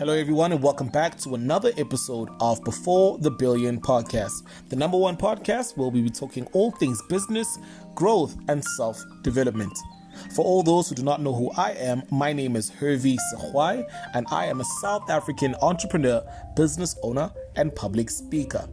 Hello, everyone, and welcome back to another episode of Before the Billion podcast, the number one podcast where we'll be talking all things business, growth, and self-development. For all those who do not know who I am, my name is Hurvey Segoai, and I am a South African entrepreneur, business owner, and public speaker.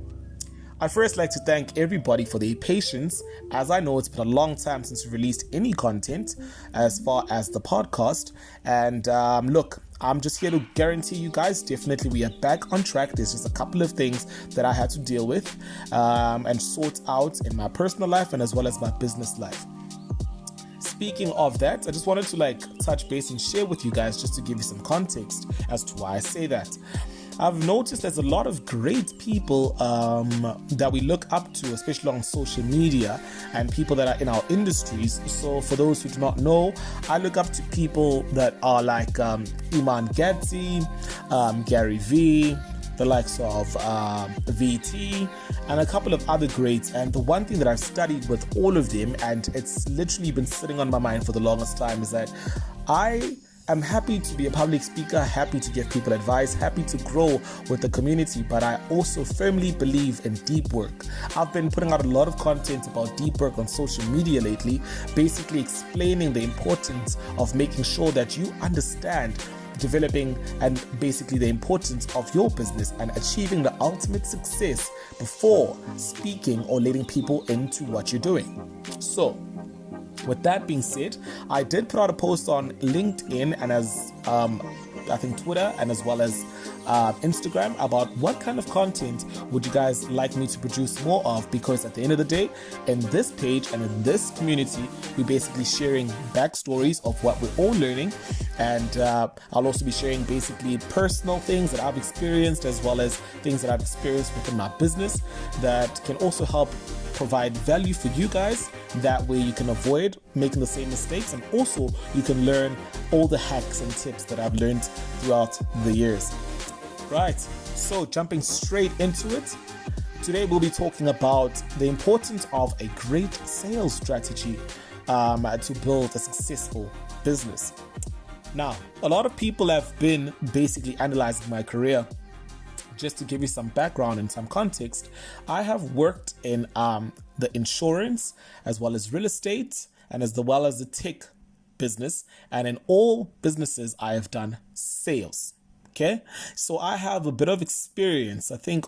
I'd first like to thank everybody for their patience, as I know it's been a long time since we released any content as far as the podcast. And look, I'm just here to guarantee you guys, definitely we are back on track. There's just a couple of things that I had to deal with and sort out in my personal life and as well as my business life. Speaking of that, I just wanted to touch base and share with you guys just to give you some context as to why I say that. I've noticed there's a lot of great people that we look up to, especially on social media, and people that are in our industries. So for those who do not know, I look up to people that are like Iman Gadzhi, Gary Vee, the likes of VT, and a couple of other greats. And the one thing that I've studied with all of them, and it's literally been sitting on my mind for the longest time, is that I'm happy to be a public speaker, happy to give people advice, happy to grow with the community, but I also firmly believe in deep work. I've been putting out a lot of content about deep work on social media lately, basically explaining the importance of making sure that you understand developing and basically the importance of your business and achieving the ultimate success before speaking or letting people into what you're doing. So, with that being said, I did put out a post on LinkedIn and as I think Twitter and as well as Instagram about what kind of content would you guys like me to produce more of, because at the end of the day, in this page and in this community, we're basically sharing backstories of what we're all learning, and I'll also be sharing basically personal things that I've experienced as well as things that I've experienced within my business that can also help provide value for you guys. That way you can avoid making the same mistakes, and also you can learn all the hacks and tips that I've learned throughout the years. Right, so jumping straight into it, today we'll be talking about the importance of a great sales strategy to build a successful business. Now, a lot of people have been basically analyzing my career. Just to give you some background and some context, I have worked in the insurance as well as real estate and as well as the tech business. And in all businesses, I have done sales. Okay, so I have a bit of experience, I think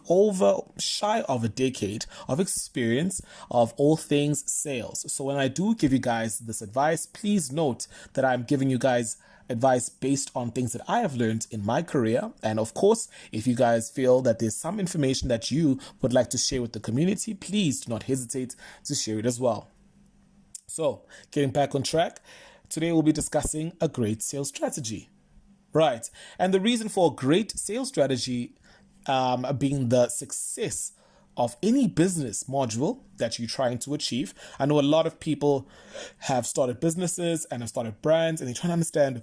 shy of a decade of experience of all things sales. So when I do give you guys this advice, please note that I'm giving you guys advice based on things that I have learned in my career. And of course, if you guys feel that there's some information that you would like to share with the community, please do not hesitate to share it as well. So getting back on track, today we'll be discussing a great sales strategy. Right. And the reason for a great sales strategy being the success of any business module that you're trying to achieve. I know a lot of people have started businesses and have started brands, and they're trying to understand,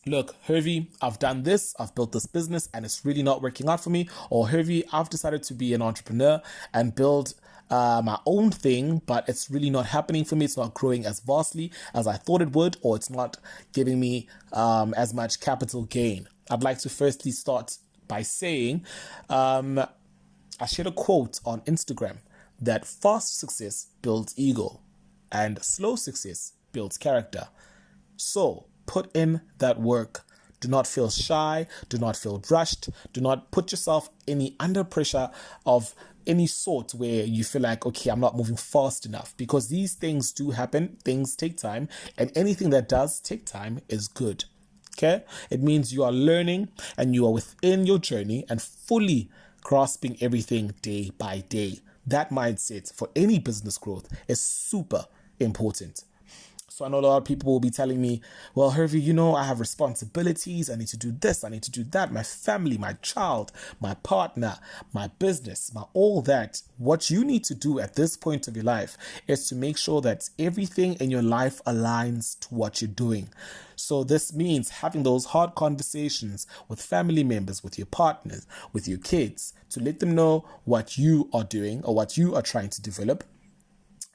look, Hurvey, I've done this, I've built this business and it's really not working out for me. Or Hurvey, I've decided to be an entrepreneur and build my own thing, but it's really not happening for me. It's not growing as vastly as I thought it would, or it's not giving me as much capital gain. I'd like to firstly start by saying, I shared a quote on Instagram that fast success builds ego and slow success builds character. So put in that work. Do not feel shy. Do not feel rushed. Do not put yourself under pressure of any sort where you feel like, okay, I'm not moving fast enough, because these things do happen. Things take time, and anything that does take time is good. Okay? It means you are learning and you are within your journey and fully grasping everything day by day. That mindset for any business growth is super important. So I know a lot of people will be telling me, well, Hurvey, I have responsibilities. I need to do this. I need to do that. My family, my child, my partner, my business, all that. What you need to do at this point of your life is to make sure that everything in your life aligns to what you're doing. So this means having those hard conversations with family members, with your partners, with your kids, to let them know what you are doing or what you are trying to develop,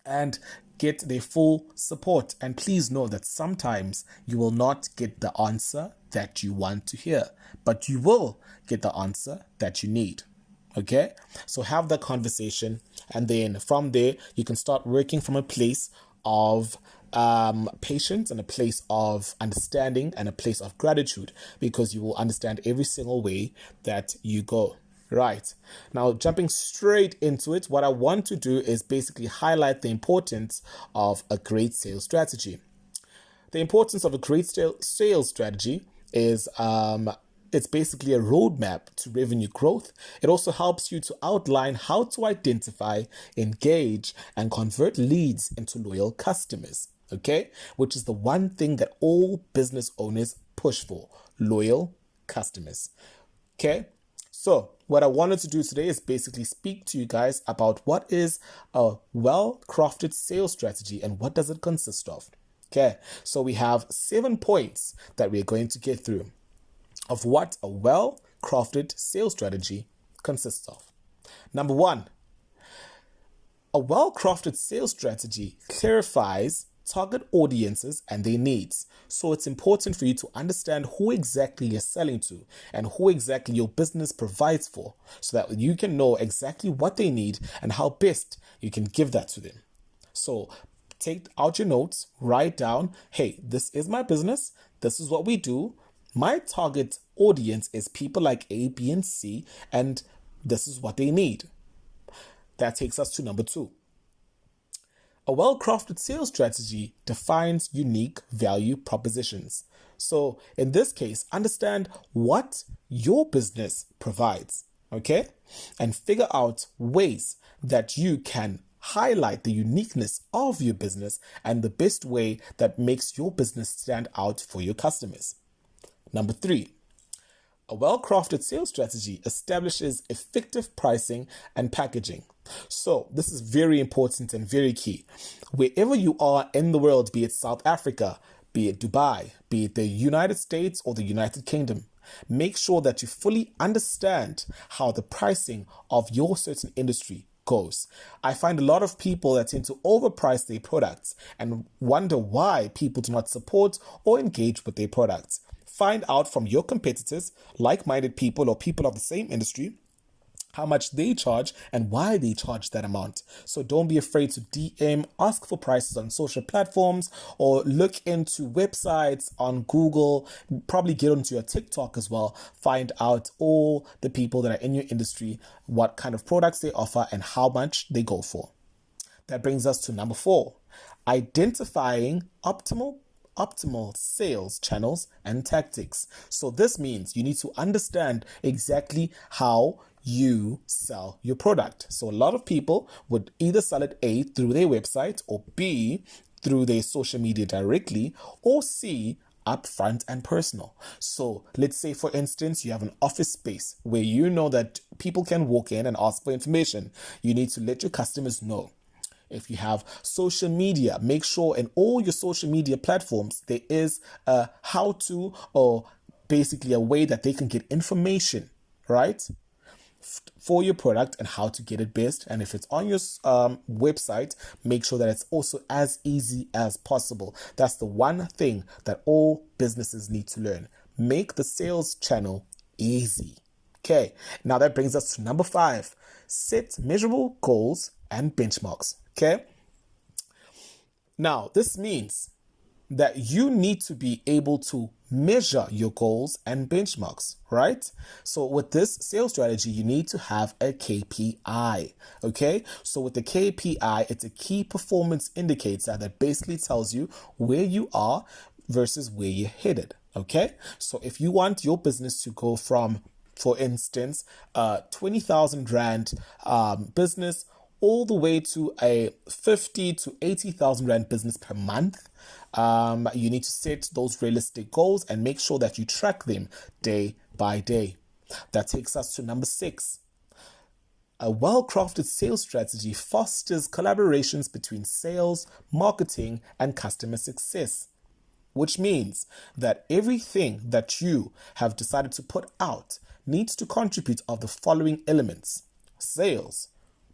and get their full support. And please know that sometimes you will not get the answer that you want to hear, but you will get the answer that you need. Okay, so have that conversation, and then from there you can start working from a place of patience and a place of understanding and a place of gratitude, because you will understand every single way that you go. Right, now jumping straight into it, what I want to do is basically highlight the importance of a great sales strategy. The importance of a great sales strategy is it's basically a roadmap to revenue growth. It also helps you to outline how to identify, engage, and convert leads into loyal customers, okay? Which is the one thing that all business owners push for, loyal customers, okay? So what I wanted to do today is basically speak to you guys about what is a well-crafted sales strategy and what does it consist of. Okay, so we have 7 points that we're going to get through of what a well-crafted sales strategy consists of. Number 1, a well-crafted sales strategy clarifies target audiences and their needs. So it's important for you to understand who exactly you're selling to and who exactly your business provides for, so that you can know exactly what they need and how best you can give that to them. So take out your notes, write down, hey, this is my business, this is what we do, my target audience is people like A, B, and C, and this is what they need. That takes us to number 2. A well-crafted sales strategy defines unique value propositions. So in this case, understand what your business provides, okay? And figure out ways that you can highlight the uniqueness of your business and the best way that makes your business stand out for your customers. Number 3, a well-crafted sales strategy establishes effective pricing and packaging. So this is very important and very key. Wherever you are in the world, be it South Africa, be it Dubai, be it the United States or the United Kingdom, make sure that you fully understand how the pricing of your certain industry goes. I find a lot of people that tend to overprice their products and wonder why people do not support or engage with their products. Find out from your competitors, like-minded people or people of the same industry, how much they charge and why they charge that amount. So don't be afraid to DM, ask for prices on social platforms, or look into websites on Google, probably get onto your TikTok as well. Find out all the people that are in your industry, what kind of products they offer and how much they go for. That brings us to number 4, identifying optimal sales channels and tactics. So this means you need to understand exactly how you sell your product. So a lot of people would either sell it A, through their website, or B, through their social media directly, or C, upfront and personal. So let's say, for instance, you have an office space where you know that people can walk in and ask for information. You need to let your customers know. If you have social media, make sure in all your social media platforms there is a how-to, or basically a way that they can get information, right, for your product and how to get it best. And if it's on your website, make sure that it's also as easy as possible. That's the one thing that all businesses need to learn. Make the sales channel easy. Okay, now that brings us to number 5. Set measurable goals and benchmarks. Okay, now this means that you need to be able to measure your goals and benchmarks, right? So with this sales strategy, you need to have a KPI, okay? So with the KPI, it's a key performance indicator that basically tells you where you are versus where you're headed, okay? So if you want your business to go from, for instance, 20,000 Rand business all the way to a 50 to 80,000 Rand business per month, you need to set those realistic goals and make sure that you track them day by day. That takes us to number 6. A well-crafted sales strategy fosters collaborations between sales, marketing, and customer success, which means that everything that you have decided to put out needs to contribute of the following elements: sales,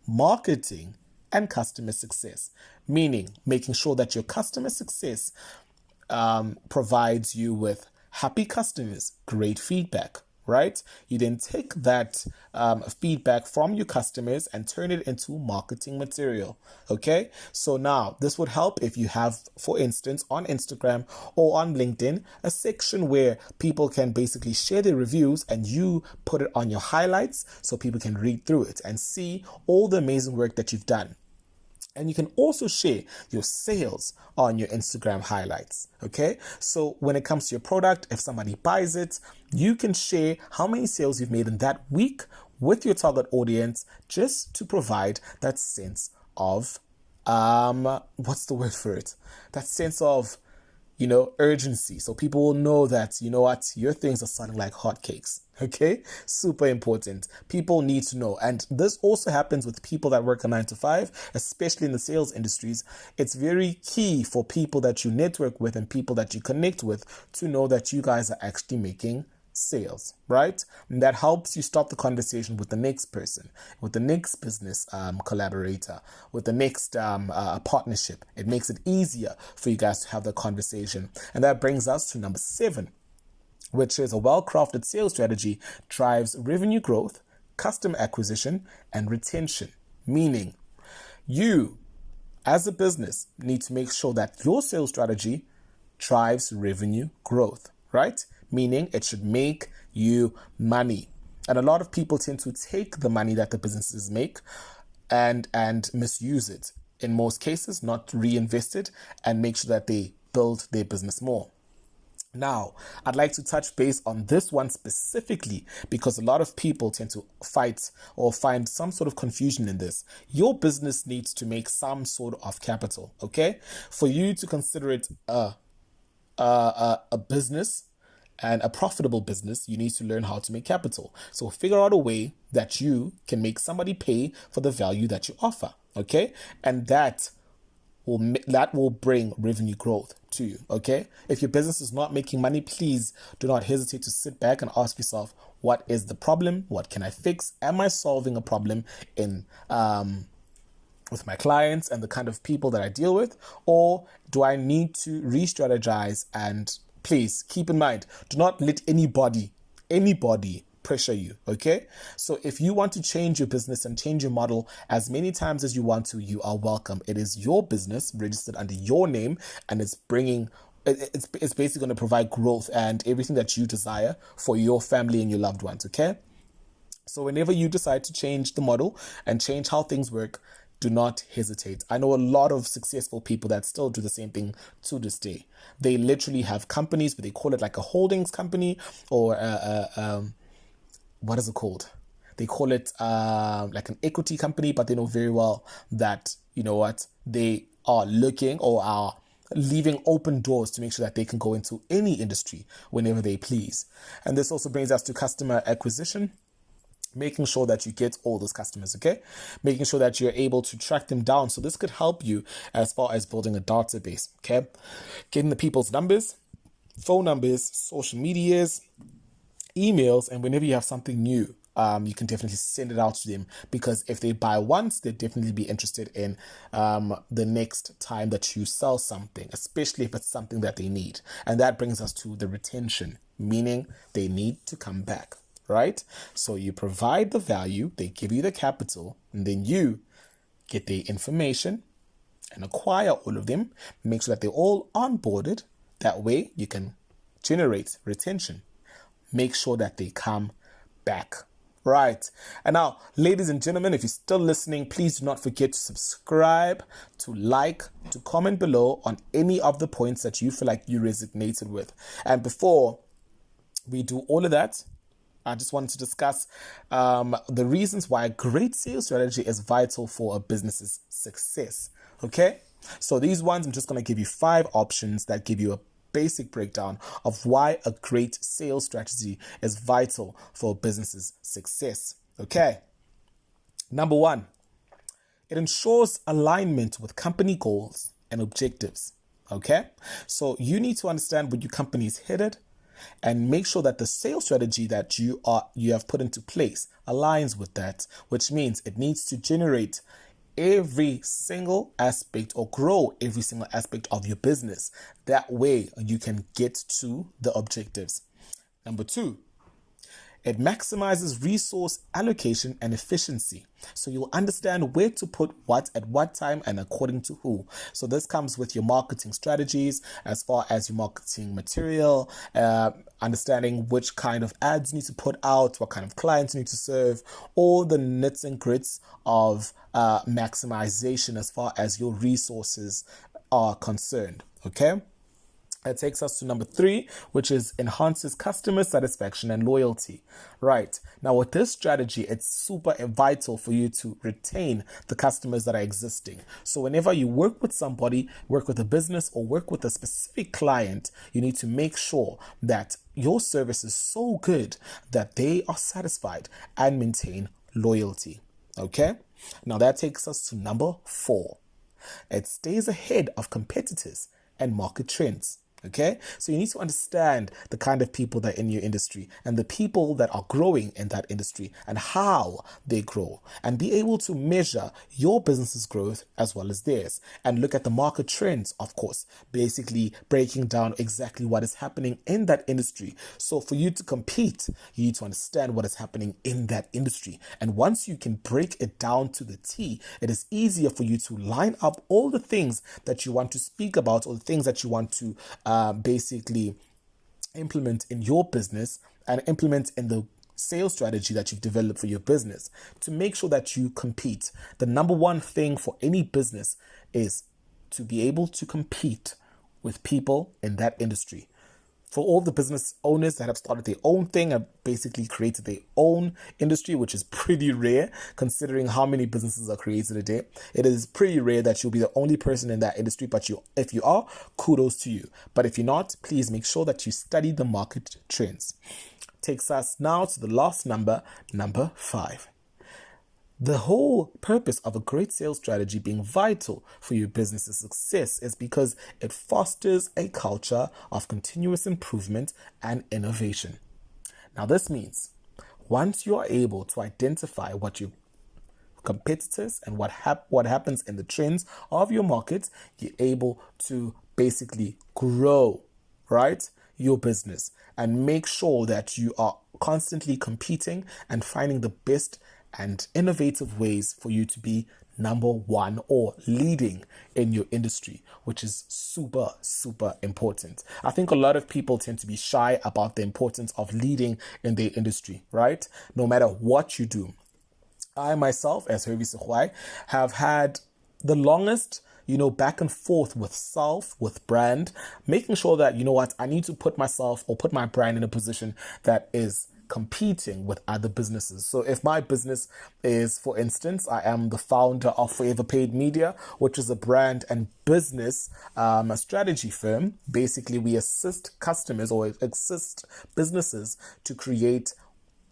marketing, and customer success, meaning making sure that your customer success provides you with Happy customers, great feedback, right? You then take that feedback from your customers and turn it into marketing material. Okay, so now this would help if you have, for instance, on Instagram or on LinkedIn, a section where people can basically share their reviews and you put it on your highlights so people can read through it and see all the amazing work that you've done. And you can also share your sales on your Instagram highlights. Okay. So when it comes to your product, if somebody buys it, you can share how many sales you've made in that week with your target audience, just to provide that sense of, what's the word for it? That sense of, urgency. So people will know that, your things are selling like hotcakes. Okay. Super important. People need to know. And this also happens with people that work a 9 to 5, especially in the sales industries. It's very key for people that you network with and people that you connect with to know that you guys are actually making sales, right? And that helps you start the conversation with the next person, with the next business collaborator, with the next partnership. It makes it easier for you guys to have the conversation. And that brings us to number 7, which is a well-crafted sales strategy drives revenue growth, customer acquisition, and retention. Meaning, you as a business need to make sure that your sales strategy drives revenue growth, right? Meaning it should make you money. And a lot of people tend to take the money that the businesses make and misuse it. In most cases, not reinvest it and make sure that they build their business more. Now, I'd like to touch base on this one specifically because a lot of people tend to fight or find some sort of confusion in this. Your business needs to make some sort of capital, okay? For you to consider it a business and a profitable business, you need to learn how to make capital. So figure out a way that you can make somebody pay for the value that you offer, okay? And that will bring revenue growth to you, okay? If your business is not making money, please do not hesitate to sit back and ask yourself, what is the problem? What can I fix? Am I solving a problem in with my clients and the kind of people that I deal with? Or do I need to re-strategize? And please keep in mind, do not let anybody pressure you, okay? So if you want to change your business and change your model as many times as you want to, you are welcome. It is your business registered under your name, and it's basically going to provide growth and everything that you desire for your family and your loved ones, okay? So whenever you decide to change the model and change how things work, do not hesitate. I know a lot of successful people that still do the same thing to this day. They literally have companies, but they call it like a holdings company or what is it called? They call it like an equity company, but they know very well that, they are looking or are leaving open doors to make sure that they can go into any industry whenever they please. And this also brings us to customer acquisition. Making sure that you get all those customers, okay? Making sure that you're able to track them down. So this could help you as far as building a database, okay? Getting the people's numbers, phone numbers, social medias, emails, and whenever you have something new, you can definitely send it out to them, because if they buy once, they'll definitely be interested in the next time that you sell something, especially if it's something that they need. And that brings us to the retention, meaning they need to come back. Right? So you provide the value, they give you the capital, and then you get the information and acquire all of them, make sure that they're all onboarded. That way you can generate retention. Make sure that they come back. Right. And now, ladies and gentlemen, if you're still listening, please do not forget to subscribe, to like, to comment below on any of the points that you feel like you resonated with. And before we do all of that, I just wanted to discuss the reasons why a great sales strategy is vital for a business's success. Okay, so these ones, I'm just going to give you 5 options that give you a basic breakdown of why a great sales strategy is vital for a business's success. Okay, number 1, it ensures alignment with company goals and objectives. Okay, so you need to understand where your company is headed, and make sure that the sales strategy that you have put into place aligns with that, which means it needs to generate every single aspect or grow every single aspect of your business. That way you can get to the objectives. Number 2, it maximizes resource allocation and efficiency. So you'll understand where to put what at what time and according to who. So this comes with your marketing strategies as far as your marketing material, understanding which kind of ads you need to put out, what kind of clients you need to serve, all the nits and grits of maximization as far as your resources are concerned. Okay? That takes us to number 3, which is enhances customer satisfaction and loyalty. Right. Now, with this strategy, it's super vital for you to retain the customers that are existing. So whenever you work with somebody, work with a business, or work with a specific client, you need to make sure that your service is so good that they are satisfied and maintain loyalty. Okay. Now, that takes us to number 4. It stays ahead of competitors and market trends. Okay, so you need to understand the kind of people that are in your industry and the people that are growing in that industry and how they grow, and be able to measure your business's growth as well as theirs, and look at the market trends, of course, basically breaking down exactly what is happening in that industry. So for you to compete, you need to understand what is happening in that industry. And once you can break it down to the T, it is easier for you to line up all the things that you want to speak about, or the things that you want to basically implement in your business and implement in the sales strategy that you've developed for your business to make sure that you compete. The number one thing for any business is to be able to compete with people in that industry. For all the business owners that have started their own thing and basically created their own industry, which is pretty rare considering how many businesses are created a day, it is pretty rare that you'll be the only person in that industry. But if you are, kudos to you. But if you're not, please make sure that you study the market trends. Takes us now to the last number 5. The whole purpose of a great sales strategy being vital for your business's success is because it fosters a culture of continuous improvement and innovation. Now, this means once you are able to identify what your competitors and what happens in the trends of your market, you're able to basically grow, right, your business and make sure that you are constantly competing and finding the best and innovative ways for you to be number one or leading in your industry, which is super, super important. I think a lot of people tend to be shy about the importance of leading in their industry, right? No matter what you do. I myself, as Hurvey Segoai, have had the longest back and forth with self, with brand, making sure that, I need to put myself or put my brand in a position that is competing with other businesses. So if my business is, for instance, I am the founder of Forever Paid Media, which is a brand and business a strategy firm. Basically, we assist customers or assist businesses to create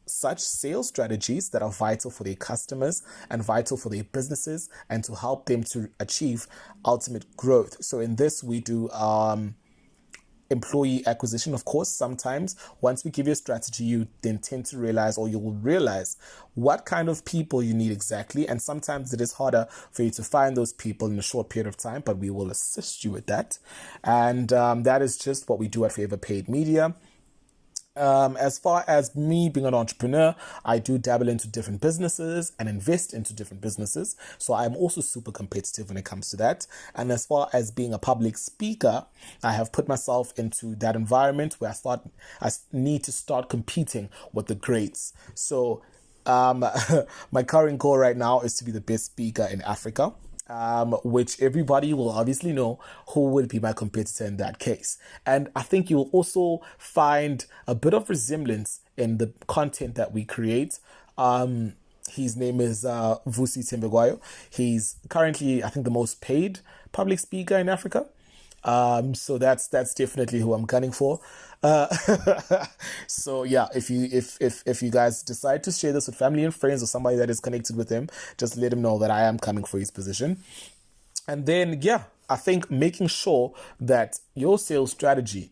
such sales strategies that are vital for their customers and vital for their businesses and to help them to achieve ultimate growth. So in this, we do employee acquisition. Of course, sometimes once we give you a strategy, you then tend to realize, or you will realize what kind of people you need exactly. And sometimes it is harder for you to find those people in a short period of time, but we will assist you with that. And that is just what we do at Forever Paid Media. As far as me being an entrepreneur, I do dabble into different businesses and invest into different businesses. So I'm also super competitive when it comes to that. And as far as being a public speaker, I have put myself into that environment where I need to start competing with the greats. So my current goal right now is to be the best speaker in Africa. Which everybody will obviously know who would be my competitor in that case. And I think you will also find a bit of resemblance in the content that we create. His name is Hurvey Segoai. He's currently, I think, the most paid public speaker in Africa. So that's definitely who I'm gunning for. So yeah, if you guys decide to share this with family and friends or somebody that is connected with him, just let him know that I am coming for his position. And then yeah, I think making sure that your sales strategy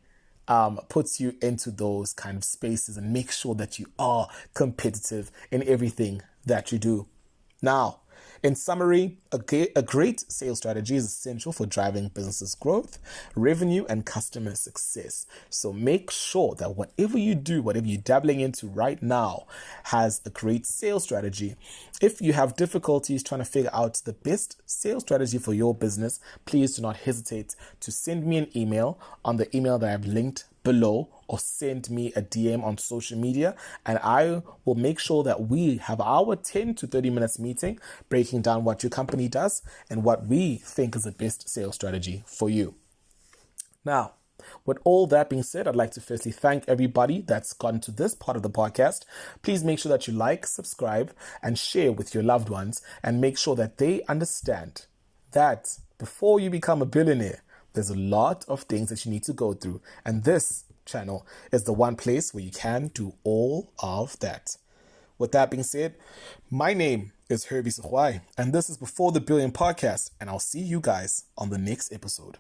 puts you into those kind of spaces and make sure that you are competitive in everything that you do. Now, In summary, a great sales strategy is essential for driving business growth, revenue, and customer success. So make sure that whatever you do, whatever you're dabbling into right now, has a great sales strategy. If you have difficulties trying to figure out the best sales strategy for your business, please do not hesitate to send me an email on the email that I've linked below, or send me a DM on social media, and I will make sure that we have our 10 to 30 minutes meeting breaking down what your company does and what we think is the best sales strategy for you. Now, with all that being said, I'd like to firstly thank everybody that's gotten to this part of the podcast. Please make sure that you like, subscribe, and share with your loved ones, and make sure that they understand that before you become a billionaire, there's a lot of things that you need to go through, and this channel is the one place where you can do all of that. With that being said, my name is Hurvey Segoai, and this is Before the Billion Podcast, and I'll see you guys on the next episode.